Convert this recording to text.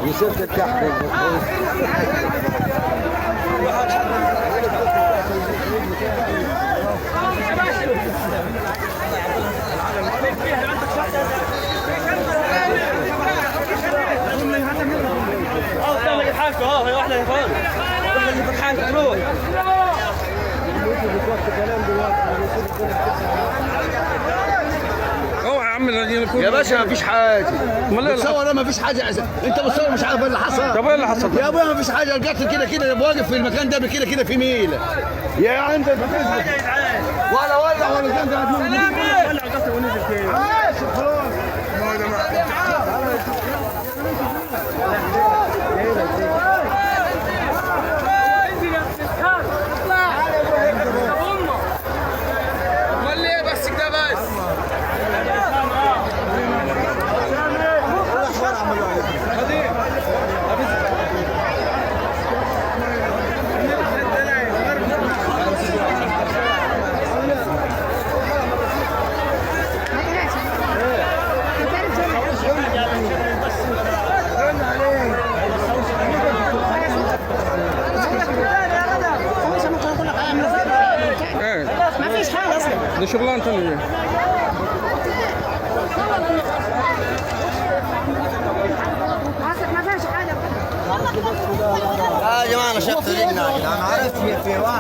يصير الكحك. هي واحدة يا فندم. واحدة اللي فتحان تروح. اوعى يا عم يا باشا ما فيش حاجه. امال بتصور ما فيش حاجه. انت بتصور مش عارف ايه اللي حصل. طب ايه اللي حصل؟ يا ابويا ما فيش حاجه. رجعت كده كده واقف في المكان ده كده كده في ميل. يا انت ولا زين ده ولع قصر ونزل فين؟ خلاص. امال ليه بس كده بس؟ ما فيش حاجة أصلا. دي شغلانة ايه؟ ما فيش حاجة. يا جماعه انا شفت رجلنا كده انا عرفت في واحد